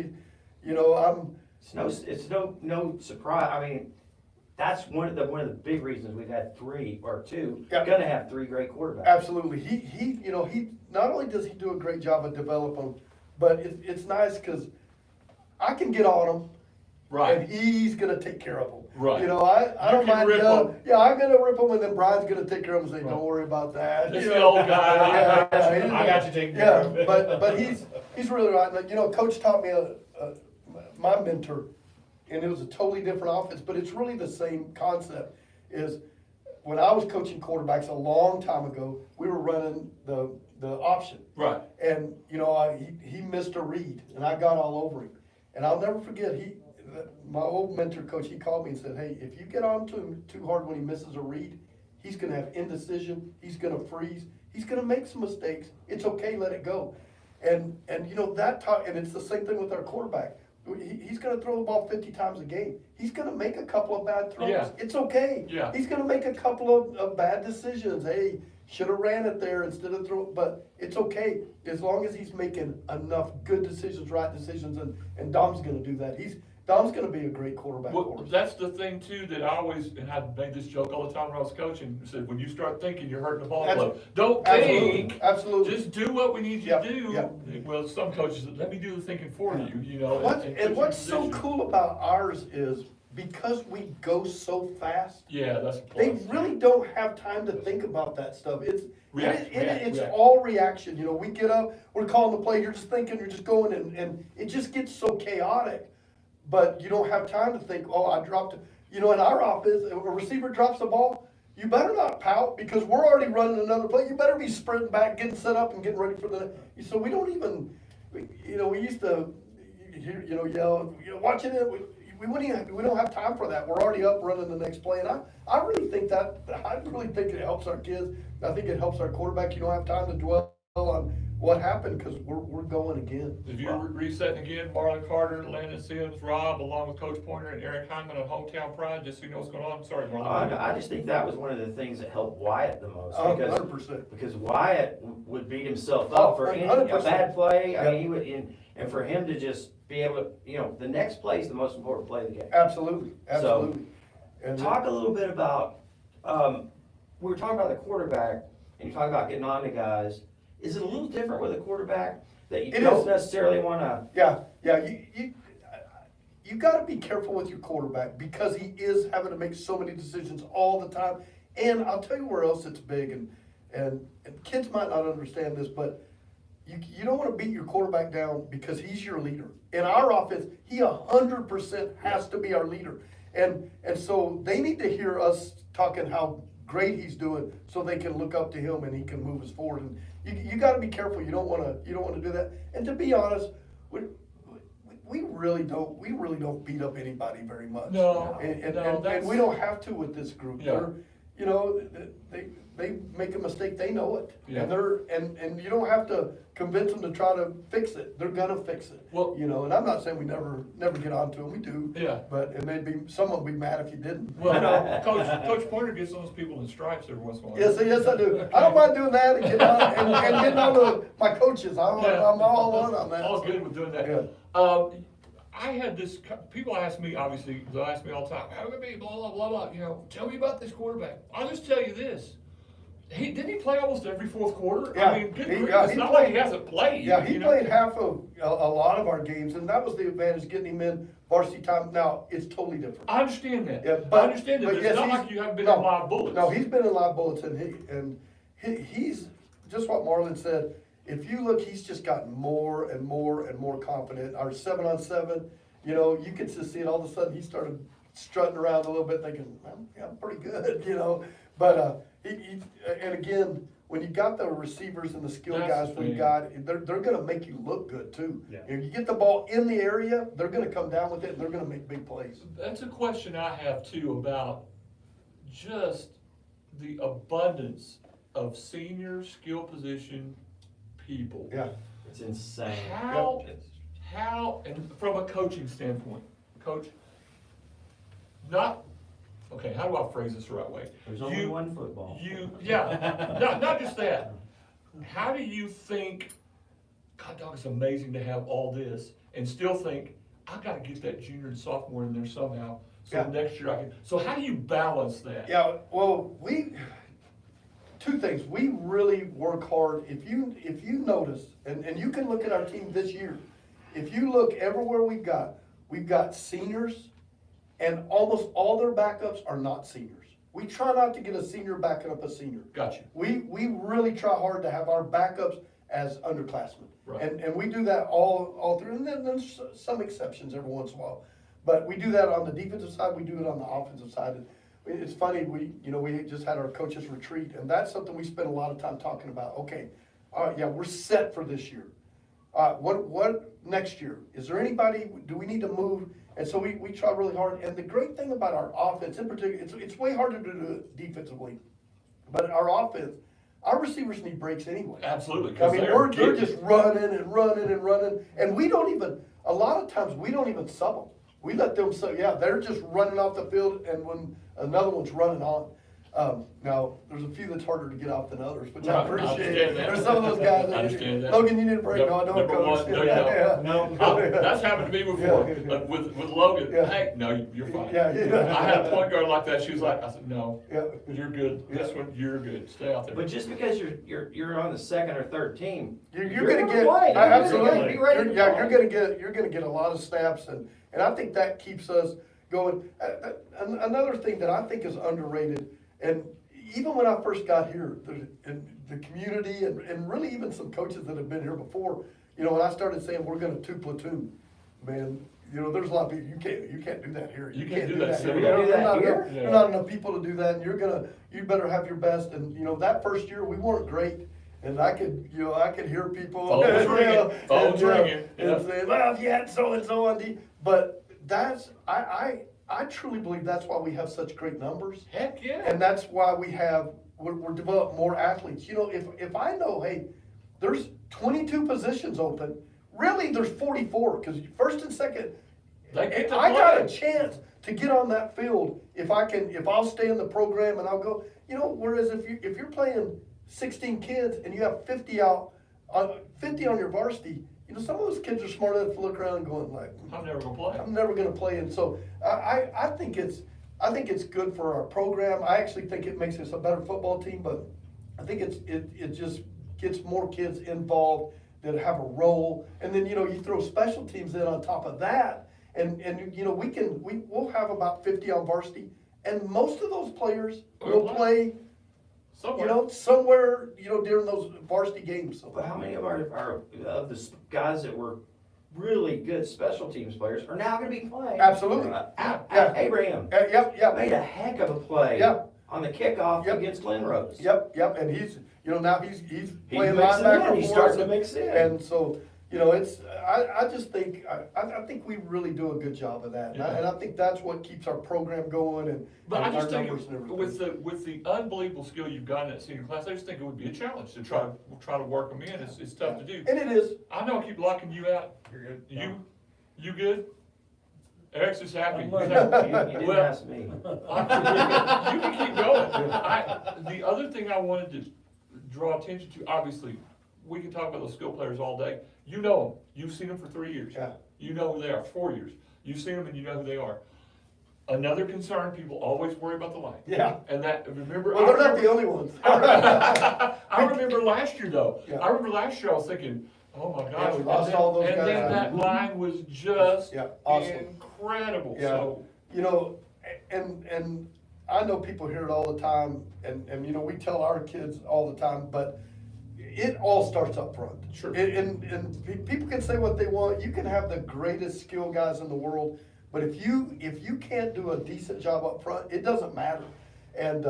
You know, It's no surprise. I mean, that's one of the big reasons we've had 3 or 2, Yeah. gonna have 3 great quarterbacks. absolutely. He you know, he not only does he do a great job of developing, but it's nice because I can get on him. Right. And he's gonna take care of them. Right. You know, I don't can mind, rip 'em. yeah, I'm gonna rip them, and then Brian's gonna take care of them and say, don't worry about that. It's You the know? old guy. Yeah, I got you taken care of. Yeah, but he's really right. Like, you know, Coach taught me my mentor, and it was a totally different offense, but it's really the same concept. Is when I was coaching quarterbacks a long time ago, we were running the option. Right. And, you know, he missed a read, and I got all over him. And I'll never forget, my old mentor coach, he called me and said, hey, if you get on to him too hard when he misses a read, he's gonna have indecision, he's gonna freeze, he's gonna make some mistakes, it's okay, let it go. And you know, and it's the same thing with our quarterback. He's gonna throw the ball 50 times a game. He's gonna make a couple of bad throws. Yeah. It's okay. Yeah. He's gonna make a couple of bad decisions. Hey, should've ran it there instead of but it's okay, as long as he's making enough good decisions, right decisions, and Dom's gonna do that. Dom's gonna be a great quarterback for Well, us. that's the thing too, that I always, and I made this joke all the time when I was coaching, said, when you start thinking, you're hurting the ball club. Don't think, Absolutely. just do what we need you Yeah, to do. yeah. Well, some coaches, let me do the thinking for you, you know. And put you what's in so position. cool about ours is, because we go so fast, Yeah, that's a plus. they really don't have time to think about that stuff. It's React. all reaction. You know, we get up, we're calling the play, you're just thinking, you're just going, and it just gets so chaotic. But you don't have time to think, oh, I dropped it. You know, in our offense, if a receiver drops the ball, you better not pout, because we're already running another play. You better be sprinting back, getting set up, and getting ready for the. So we don't even, you know, we used to, you know, yell, you know, watching it. We don't have time for that. We're already up running the next play, and I really think it helps our kids. I think it helps our quarterback. You don't have time to dwell on what happened, cause we're going again. If you're resetting again, Marlon Carter, Landon Sims, Rob, along with Coach Pointer and Eric Hyman on Hometown Pride, just so you know what's going on. Sorry, Marlon. I just think that was one of the things that helped Wyatt the most, Oh, because 100%. because Wyatt would beat himself Oh, up for any, a 100%. bad play. I Yeah. mean, he would, and for him to just be able to, the next play is the most important play of the game. Absolutely, absolutely. And Talk a little bit about, we were talking about the quarterback, and you talk about getting on to guys. Is it a little different with a quarterback that you It don't is. necessarily wanna, Yeah, you gotta be careful with your quarterback because he is having to make so many decisions all the time. And I'll tell you where else it's big, and kids might not understand this, but you don't wanna beat your quarterback down because he's your leader. In our offense, he 100% has to be our leader. And so they need to hear us talking how great he's doing so they can look up to him and he can move us forward. And you gotta be careful, you don't wanna do that. And to be honest, we really don't beat up anybody very much. No, And no, that's. we don't have to with this group. Yeah. They make a mistake, they know it. Yeah. And you don't have to convince them to try to fix it. They're gonna fix it. Well- And I'm not saying we never get onto them, we do. Yeah. But, and someone would be mad if you didn't. Well, Coach Pointer gets those people in stripes every once in a while. Yes, I do. I don't mind doing that and getting on to my coaches. I'm Yeah. all in on that. All good with doing that. Yeah. I had this, people ask me, obviously, they'll ask me all the time, how can it be, blah, blah, blah, blah, tell me about this quarterback. I'll just tell you this. Didn't he play almost every fourth quarter? Yeah, I mean, good he- grief, yeah, it's he not played- like he hasn't played. Yeah, he you know? played half of a lot of our games, and that was the advantage, getting him in varsity time. Now, it's totally different. I understand that. Yeah, I understand that, but but yes, it's not he's- like you haven't been no, in live bullets. No, he's been in live bullets, and he's, just what Marlon said, if you look, he's just gotten more and more and more confident. Our 7-on-7, you can just see it, all of a sudden, he started strutting around a little bit, thinking, I'm pretty good, But, and again, when you got the receivers and the skill That's guys the we thing. got, they're gonna make you look good too. Yeah. If you get the ball in the area, they're gonna come down with it, and they're gonna make big plays. That's a question I have too about just the abundance of senior skill position people. Yeah. it's insane. How, and from a coaching standpoint, coach, okay, how do I phrase this the right way? There's only one football. Not just that. How do you think, God dog, it's amazing to have all this and still think, I gotta get that junior and sophomore in there somehow, so Yeah. next year I can, so how do you balance that? Yeah, well, two things, we really work hard, if you notice, and you can look at our team this year, if you look everywhere we've got seniors, and almost all their backups are not seniors. We try not to get a senior backing up a senior. Gotcha. We really try hard to have our backups as underclassmen. Right. And we do that all through, and then there's some exceptions every once in a while. But we do that on the defensive side, we do it on the offensive side. And it's funny, we just had our coaches retreat, and that's something we spend a lot of time talking about. Okay, all right, yeah, we're set for this year. What next year? Is there anybody, do we need to move? And so we try really hard, and the great thing about our offense in particular, it's way harder to do it defensively. But our offense, our receivers need breaks anyway. Absolutely. I 'cause mean, they're they're getting- just running and running and running, and we don't even, a lot of times, we don't even sub them. We let them, they're just running off the field, and when another one's running on. Now, there's a few that's harder to get off than others, which I Right, I appreciate. understand that. There's some of those guys I that, understand that. Logan, you need a break, no, don't Number coach. one, no, you don't. No. That's happened to me before, with Logan, Yeah. hey, no, you're fine. Yeah, yeah. I had a point guard like that, she was like, I said, no, Yeah. you're good, this one, you're good, stay out there. But just because you're on the second or third team, You're gonna get, play. absolutely, Be ready to play. you're gonna get a lot of snaps, and I think that keeps us going. Another thing that I think is underrated, and even when I first got here, in the community, and really even some coaches that have been here before, when I started saying we're gonna two platoon, man, there's a lot of people, you can't do that here. You can't do that, here. so we don't do that There's here? not- There's not enough people to do that, and you better have your best, and, that first year, we weren't great. And I could hear people. Phones ringing, phones ringing, yeah. And say, well, if you had so-and-so on the, but I truly believe that's why we have such great numbers. Heck, yeah. And that's why we're developing more athletes. If I know, hey, there's 22 positions open. Really, there's 44, because first and second, They get to I got a play. chance to get on that field if I'll stay in the program and I'll go, whereas if you're playing 16 kids and you have 50 on your varsity, some of those kids are smart enough to look around and going like, I'm never gonna play. I'm never gonna play. And so I think it's good for our program. I actually think it makes us a better football team, but I think it just gets more kids involved that have a role. And then, you throw special teams in on top of that. And we'll have about 50 on varsity, and most of those players will play, somewhere, during those varsity games. So. But how many of our of the guys that were really good special teams players are now gonna be playing? Absolutely. Yeah. Abraham Yep. made a heck of a play Yeah. on the kickoff Yep. against Glen Rose. Yep, and he's now he's playing mixing in, linebacker he's for starting us, to mix in. And so, it's, I just think, I think we really do a good job of that. And I think that's what keeps our program going and But I and just our think numbers and everything. with the unbelievable skill you've got in that senior class, I just think it would be a challenge to try to work them in. It's tough to do. And it is. I know I keep locking you out. You're good. You good? Eric's just happy. I'm He's learning. happy. You didn't Well, ask me. you can keep going. The other thing I wanted to draw attention to, obviously, we can talk about those skill players all day. You know them. You've seen them for 3 years. Yeah. You know who they are, 4 years. You've seen them and you know who they are. Another concern, people always worry about the line. Yeah. And that, remember. Well, they're not the only ones. I remember last year though. Yeah. I remember last year I was thinking, oh my gosh. we lost all those and guys. then that line was just Yeah, awesome. incredible. Yeah. So, And I know people hear it all the time, and we tell our kids all the time, but it all starts up front. Sure. And people can say what they want. You can have the greatest skill guys in the world, but if you can't do a decent job up front, it doesn't matter. And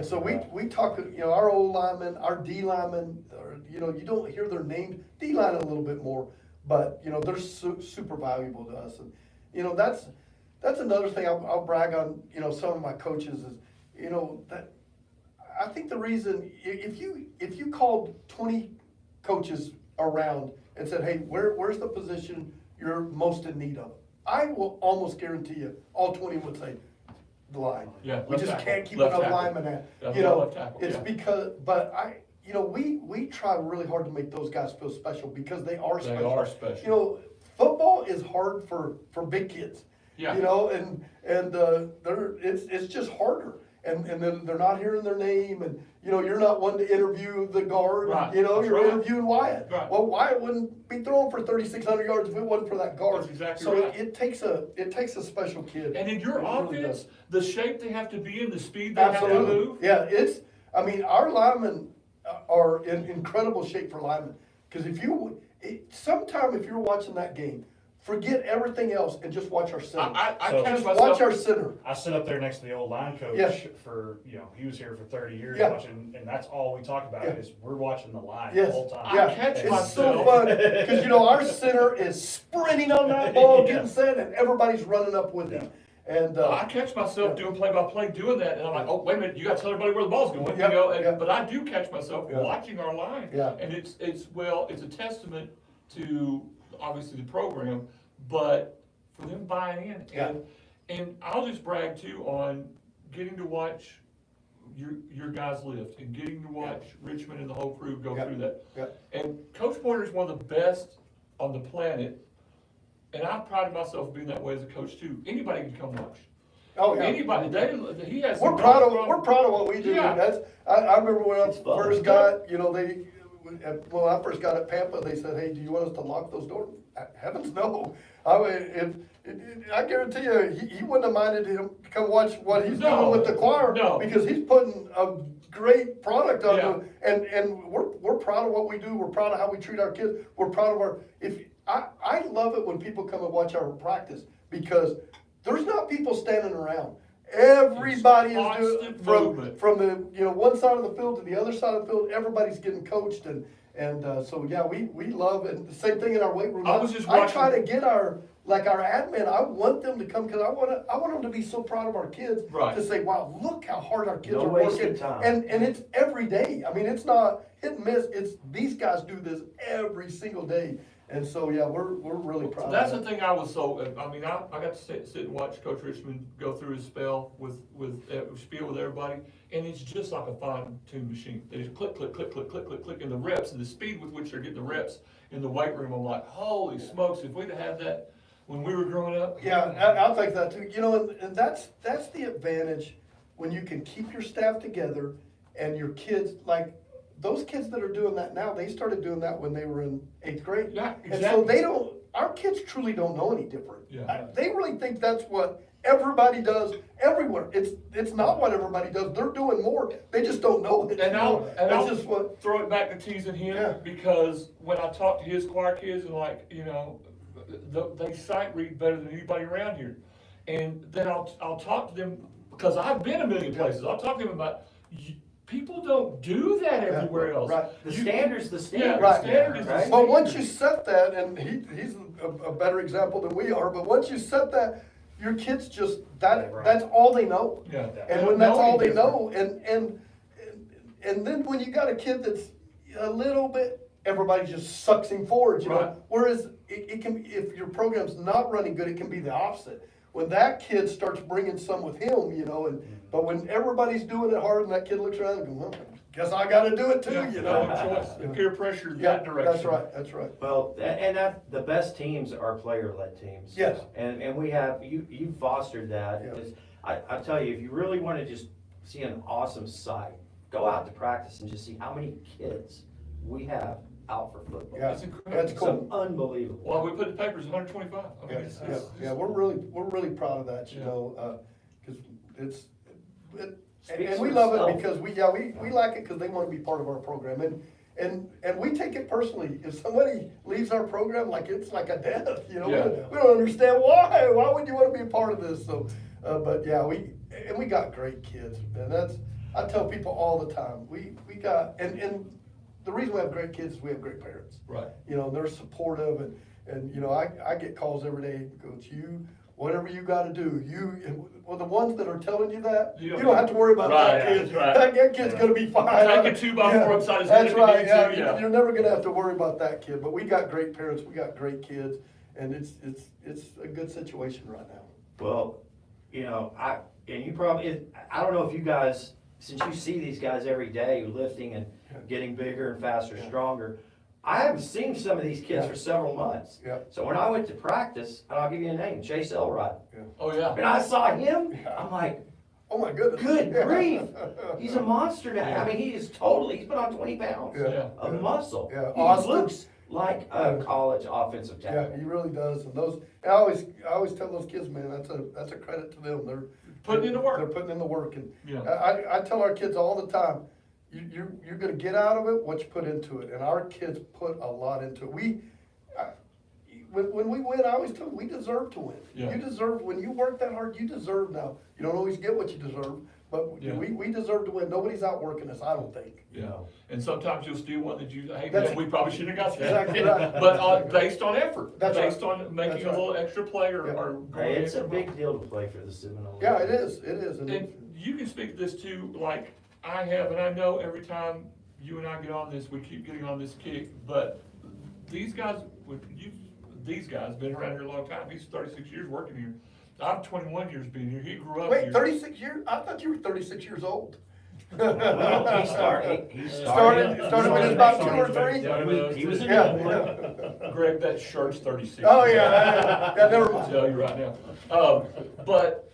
so we talk, our O linemen, our D linemen, you don't hear their names, D line a little bit more, but they're super valuable to us. And that's another thing I'll brag on. Some of my coaches is that I think the reason if you called 20 coaches around and said, hey, where's the position you're most in need of, I will almost guarantee you all 20 would say the line. Yeah, We left just tackle, can't keep left enough tackle. linemen at. Yeah, left tackle, It's yeah. because, but we try really hard to make those guys feel special because they are They special. are special. Football is hard for big kids. Yeah. And it's just harder. And then they're not hearing their name, and you're not one to interview the guard. Right. You're That's right. interviewing Wyatt. Right. Well, Wyatt wouldn't be throwing for 3,600 yards if it wasn't for that guard. That's exactly so right. it takes a special kid. And in your It really offense, does. the shape they have to be in, the speed they have to Absolutely. move. Yeah, our linemen are in incredible shape for linemen. Because sometime if you're watching that game, forget everything else and just watch our center. I So- catch Just myself. watch our center. I sit up there next to the old line coach Yeah. for, he was here for 30 years Yeah. watching, and that's all we talk about Yeah. is we're watching the line Yes. the whole time. Yeah, catch it's myself. so fun because our center is sprinting on that ball, Yeah. getting set, and everybody's running up with him. And I catch myself doing play-by-play doing that, and I'm like, oh, wait a minute, you gotta tell everybody where the ball's going, Yeah, yeah. but I do catch myself Yeah. watching our line. Yeah. And it's a testament to, obviously, the program, but for them buying in. Yeah. And I'll just brag too on getting to watch your guys lift, and getting to watch Richmond and the whole crew go Yeah. through that. Yeah. And Coach Porter is one of the best on the planet, and I've prided myself being that way as a coach too. Anybody can come watch. Oh, yeah. Anybody, he has. We're no proud of problem. what we do. Yeah. And I remember when I It's fun. first got, when I first got at Pampa, they said, hey, do you want us to lock those doors? Heavens no. I mean, I guarantee you, he wouldn't have minded him to come watch what he's No. doing with the choir. No. Because he's putting a great product on Yeah. them. And we're proud of what we do. We're proud of how we treat our kids. We're proud of I love it when people come and watch our practice because there's not people standing around. Everybody is doing Constant movement. from the one side of the field to the other side of the field. Everybody's getting coached, and And, so, yeah, we love, and the same thing in our weight room. I was just I try watching- to get our admin, I want them to come, cause I want them to be so proud of our kids. Right. To say, wow, look how hard our kids No are wasted working. time. And it's every day. I mean, it's not hit and miss. These guys do this every single day. And so, yeah, we're really proud of That's the that. thing I was so, I mean, I got to sit and watch Coach Richmond go through his spell with spiel with everybody, and it's just like a fine-tuned machine. They just click, click, click, click, click, click, click, and the reps, and the speed with which they're getting the reps in the weight room, I'm like, holy smokes, if we'd have had that when we were growing up. Yeah, I'll take that too. You know, and that's the advantage when you can keep your staff together and your kids, like, those kids that are doing that now, they started doing that when they were in 8th grade. Yeah, And so exactly. our kids truly don't know any different. Yeah. They really think that's what everybody does everywhere. It's not what everybody does. They're doing more. They just don't know it. And That's I'll just what, throw it back to teasing Yeah. him, because when I talk to his choir kids and like, you know, they sight read better than anybody around here. And then I'll talk to them, because I've been a million places, I'll talk to them about, people don't do that everywhere else. right. The You- standard's the Yeah, standard. Right. the standard is the Right. standard. But once you set that, and he's a better example than we are, but once you set that, your kids just, Right. that's all they know. Yeah. And when that's all they know, and then when you got a kid that's a little bit, everybody just sucks him forward, you know? Right. Whereas it can, if your program's not running good, it can be the opposite. When that kid starts bringing some with him, you know, but when everybody's doing it hard and that kid looks around and goes, well, guess I gotta do it too, Yeah, you no know? choice. The peer pressure Yeah, that direction. that's right. Well, and the best teams are player-led teams. Yes. And we have, you fostered that. Yeah. Because I tell you, if you really want to just see an awesome sight, go out to practice and just see how many kids we have out for football. Yeah, That's incredible. that's It's cool. unbelievable. Well, we put the papers 125. I mean, Yeah, it's, yeah, yeah, we're really proud of that, you Yeah. know, cause and Speaks we for love it itself. because we like it because they wanna be part of our program, and we take it personally. If somebody leaves our program, like, it's like a death, you know? Yeah. We don't understand why would you wanna be a part of this, so, but yeah, we got great kids, and I tell people all the time, we got, and the reason we have great kids is we have great parents. right. You know, they're supportive, and, you know, I get calls every day, Coach, whatever you gotta do, well, the ones that are telling you that, You you don't- don't have to worry about Right, that kid. that's right. That kid's gonna be fine. Take a 2x4 upside his head That's if you right, need yeah, to, yeah. you're never gonna have to worry about that kid, but we got great parents, we got great kids, and it's a good situation right now. Well, you know, I don't know if you guys, since you see these guys every day lifting and getting bigger and faster, stronger, I haven't seen some of these kids Yeah. for several months. Yeah. So when I went to practice, and I'll give you a name, Chase Elrod, Oh, yeah. and I saw him, Yeah. I'm like, Oh, my goodness. good Yeah. grief, he's a monster now. Yeah. I mean, he's put on 20 pounds Yeah. of muscle. Yeah. He Austin. looks like a college offensive Yeah, tackle. he really does, and I always tell those kids, man, that's a credit to them, they're. Putting in the work. They're putting in the work, and Yeah. I tell our kids all the time, you're gonna get out of it what you put into it, and our kids put a lot into it. When we win, I always tell them, we deserve to win. Yeah. You deserve, when you work that hard, you deserve now. You don't always get what you deserve, but Yeah. we deserve to win. Nobody's outworking us, I don't think. Yeah, and sometimes you'll steal one that you, hey, That's- man, we probably shouldn't have got Exactly that. right. But, based on effort, That's based right. on making That's a right. little extra play or Yeah. going. Hey, it's a extra big mile. deal to play for the Seminole. Yeah, it is, and And you can speak to this too, like I have, and I know every time you and I get on this, we keep getting on this kick, but these guys, these guys been around here a long time, he's 36 years working here. I'm 21 years being here, he grew up here. Wait, 36 years? I thought you were 36 years old. Well, he started when he was about 2 or 3? He was in Yeah, England. yeah. Greg, that shirt's 36. Oh, yeah, never I'll mind. tell you right now. But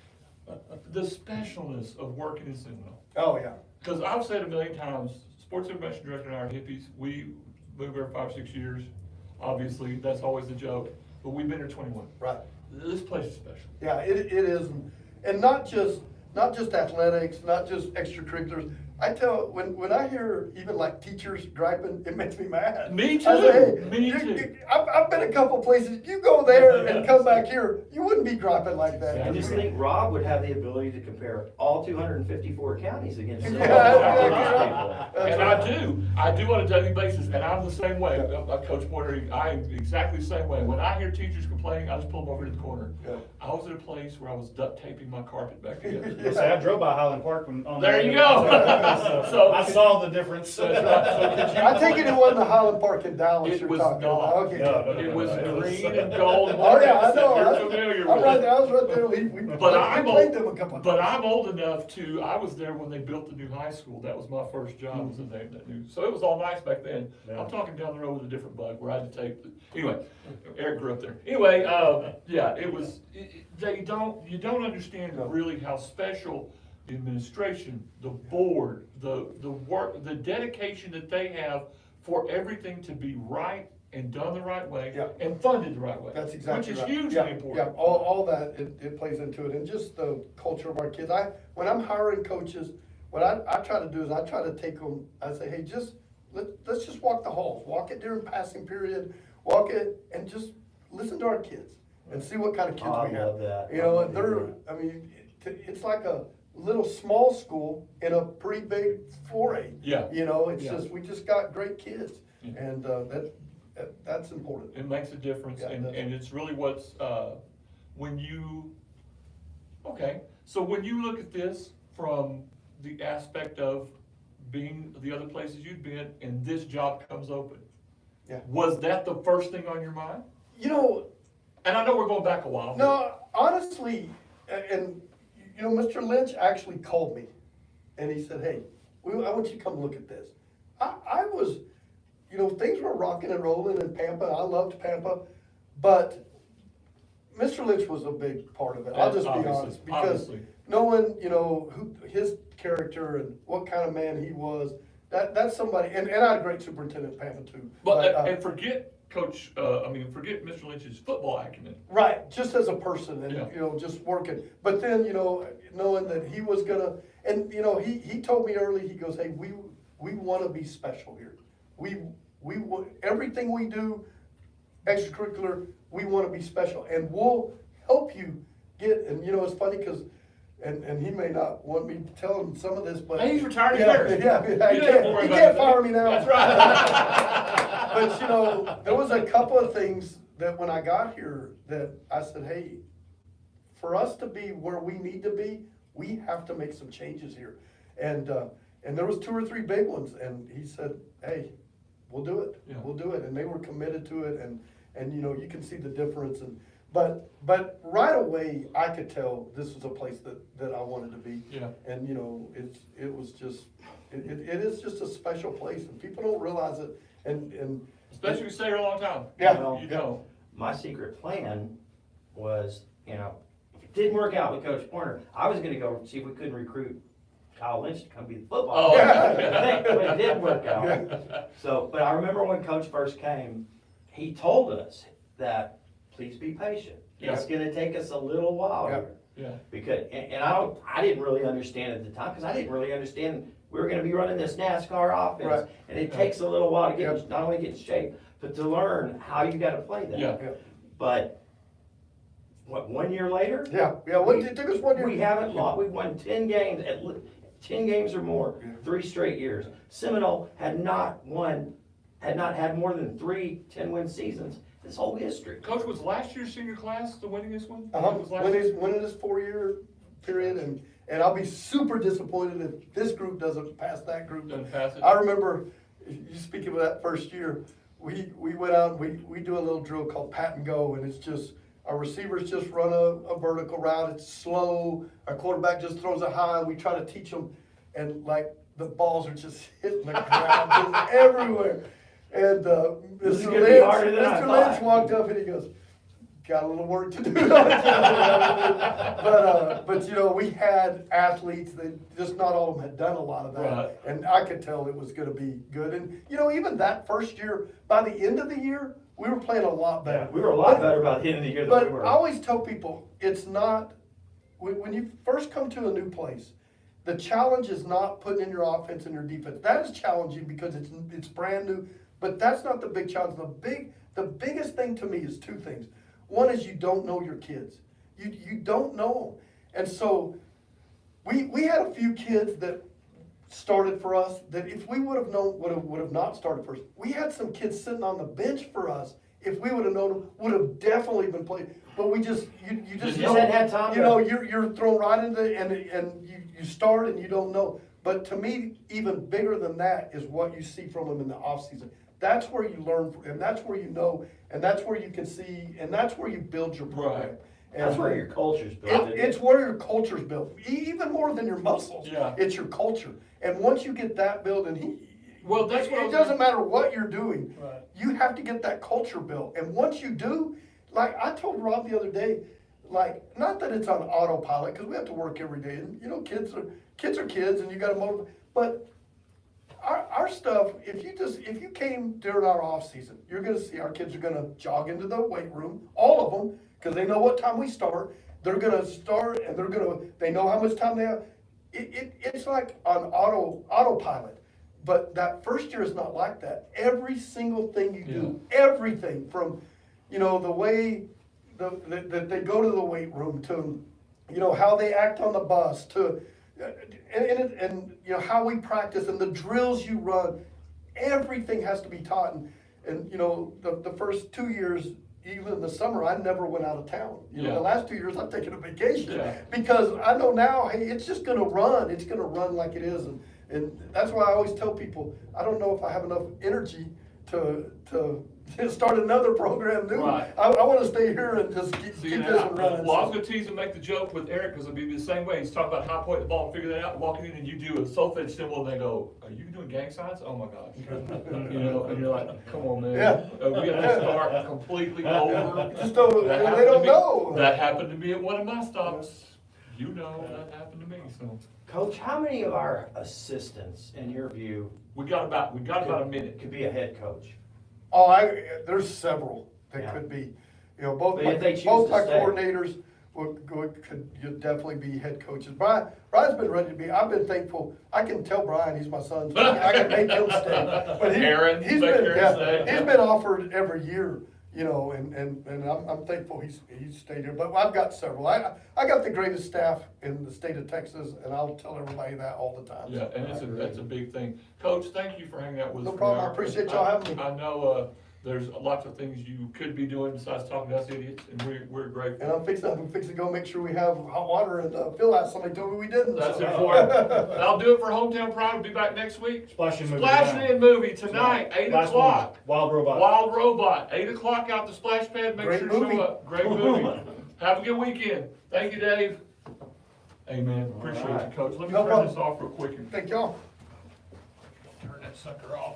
the specialness of working in Seminole. Oh, yeah. Because I've said a million times, sports information director and I are hippies. We move every 5 or 6 years. Obviously, that's always the joke. But we've been here 21. Right. This place is special. Yeah, it is, and not just athletics, not just extracurriculars. I tell, when I hear even like teachers griping, it makes me mad. Me I say, too, hey, me you- too. you- I've been a couple places, you go there and come back here, you wouldn't be griping like that. I just think Rob would have the ability to compare all 254 counties against. Yeah, all exactly those right. people. And I do on a daily basis, and I'm the same way, Coach Porter, I am exactly the same way. When I hear teachers complaining, I just pull them over to the corner. Yeah. I was at a place where I was duct taping my carpet back together. I say, I drove by Highland Park when. on There the- you go. So I saw the difference. That's right. So could you- I take it wasn't the Highland Park in Dallas It you're was talking not. about, okay. No, It was It was- green and gold. Oh, yeah, I know. You're familiar I'm with right it. there, I was right there, we But I'm played them a old, couple of but times. I'm old enough to, I was there when they built the new high school, that was my first job, was in that new, so it was all nice back then. Yeah. I'm talking down the road with a different bug, where I had to tape, anyway, Eric grew up there. Anyway, yeah, it was, you don't understand No. really how special the administration, the board, the work, the dedication that they have for everything to be right and done the right way, Yeah. and funded the right way. That's exactly right. Which is hugely Yeah, important. Yeah, all that, it plays into it, and just the culture of our kids. When I'm hiring coaches, what I try to do is I try to take them, I say, hey, let's just walk the halls, walk it during passing period, walk it, and just listen to our kids, and see what kind of kids Oh, I we have. love that. You know, I and do. I mean, it's like a little small school in a pretty big 4A. Yeah. You know, it's Yeah. just, we just got great kids, Yeah. and, that's important. It makes a difference, Yeah, it and, does. and it's really what's, okay, so when you look at this from the aspect of being the other places you've been, and this job comes open. Yeah. Was that the first thing on your mind? You know, And I know we're going back a while. but- no, honestly, and, you know, Mr. Lynch actually called me, and he said, hey, I want you to come look at this. I was, you know, things were rocking and rolling in Pampa, I loved Pampa, but Mr. Lynch was a big part of it, I'll just be Obviously, honest, because obviously. knowing, you know, his character and what kind of man he was, that's somebody, and I had a great superintendent in Pampa too. But, uh, and forget forget Mr. Lynch's football acumen. Right, just as a person and, Yeah. you know, just working. But then, you know, knowing that he was gonna, and, you know, he told me early, he goes, hey, we wanna be special here. Everything we do, extracurricular, we wanna be special, and we'll help you get, and, you know, it's funny, cause, and he may not want me to tell him some of this, but. Hey, he's retired, he's Yeah, there. yeah, You he don't have to worry can't about it. fire me now. That's right. But, you know, there was a couple of things that when I got here, that I said, hey, for us to be where we need to be, we have to make some changes here. And there was 2 or 3 big ones, and he said, hey, we'll do it, Yeah. we'll do it, and they were committed to it, and, you know, you can see the difference, but right away, I could tell this was a place that I wanted to be. Yeah. And, you know, it was just, it is just a special place, and people don't realize it, and. Especially if you stay here a long time. Yeah. Well, You don't. My secret plan was, you know, if it didn't work out with Coach Pointer, I was gonna go see if we couldn't recruit Kyle Lynch to come be the football. Oh. coach. But it didn't work out. So, but I remember when Coach first came, he told us that, please be patient. It's gonna take us a little while Yeah. here. Yeah. Because, and I didn't really understand at the time, because I didn't really understand we were gonna be running this NASCAR offense. Right. And it takes a little while to get, Yep. not only get in shape, but to learn how you gotta play that. Yeah. Yeah. But, what, 1 year later? Yeah, it took us 1 year. We haven't lost, we've won 10 games, 10 games or more, Yeah. 3 straight years. Seminole had not had more than 3 10-win seasons this whole history. Coach, was last year's senior class the winningest one? Uh-huh, It was last when year? it's, when it is 4-year period, and I'll be super disappointed if this group doesn't pass that group. Doesn't pass it? I remember, you speaking of that first year, we went out, we do a little drill called pat and go, and it's just, our receivers just run a vertical route, it's slow, our quarterback just throws it high, and we try to teach them, and like, the balls are just hitting the ground, just everywhere. And, This is Mr. gonna be harder than I Lynch, Mr. Lynch thought. walked up and he goes, got a little work to do. But you know, we had athletes that just not all of them had done a lot of that. Right. And I could tell it was gonna be good. And, you know, even that first year, by the end of the year, we were playing a lot better. We were a lot better about the end of the year than we But were. I always tell people, it's not, when you first come to a new place, The challenge is not putting in your offense and your defense. That is challenging because it's brand new, but that's not the big challenge. The biggest thing to me is two things. One is you don't know your kids. You don't know them. And so we had a few kids that started for us that if we would have known, would have not started for us. We had some kids sitting on the bench for us. If we would have known them, would have definitely been playing. But we just, you just You just hadn't had time you to- know, you're thrown right into, and you start and you don't know. But to me, even bigger than that is what you see from them in the off season. That's where you learn, and that's where you know, and that's where you can see, and that's where you build your program. Right. And That's where your culture's built. it's where your culture's built, even more than your muscles. Yeah. It's your culture. And once you get that built, and Well, that's what I it was doesn't matter what you're doing. Right. You have to get that culture built. And once you do, like I told Rob the other day, like, not that it's on autopilot, because we have to work every day. And, you know, kids are kids, and you got to motivate. But our stuff, if you came during our off season, you're going to see our kids are going to jog into the weight room, all of them, because they know what time we start. They're going to start, and they know how much time they have. It's like on autopilot. But that first year is not like that. Every single thing you do, everything from, you know, the way that they go to the weight room to, you know, how they act on the bus to, and you know, how we practice and the drills you run, everything has to be taught. And you know, the first 2 years, even in the summer, I never went out of town. You know, Yeah. the last 2 years I've taken a vacation Yeah. because I know now, hey, it's just gonna run. It's gonna run like it is. And that's why I always tell people, I don't know if I have enough energy to start another program new. Right. I wanna stay here and just keep See, this and one running. well, I was gonna tease and make the joke with Eric, because it'd be the same way, he's talking about how to point the ball, figure that out, walking in and you do a solfege symbol, and they go, are you doing gang signs? Oh my gosh. You know, and you're like, come on, man. Yeah. We have to start completely over. Just don't, That they happened don't to me- know. That happened to me at one of my stops. You know, that happened to me, so. Coach, how many of our assistants, in your view, We got about a minute. could be a head coach? Oh, there's several that Yeah. could be, you know, both But my, if they choose both to my stay. coordinators could definitely be head coaches. Brian's been ready to be, I've been thankful, I can tell Brian, he's my son, so I can make him stay. But Aaron, he's make been, Aaron stay. he's been offered every year, you know, and I'm thankful he's stayed here. But I've got several. I got the greatest staff in the state of Texas, and I'll tell everybody that all the time. Yeah, and that's a big thing. Coach, thank you for hanging out with us. No for an problem. I hour. appreciate y'all having me. I know, there's lots of things you could be doing besides talking to us idiots, and we're grateful. And I'm fixing to go make sure we have hot water and fill out. Somebody told me we didn't. That's so. important. I'll do it for Hometown Pride. We'll be back next week. Splashing movie. Splashing tonight. In movie tonight, 8 Last o'clock. one. Wild Robot. Wild Robot, 8 o'clock out the splash pad. Make Great sure to movie. show up. Great movie. Have a good weekend. Thank you, Dave. Amen. Appreciate right. you, Coach. Let me No turn problem. this off real quick and Thank y'all. turn that sucker off.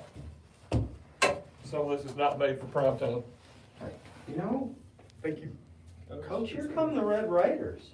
Some of this is not made for prime time. You know, Thank you. Coach, here come the Red Raiders.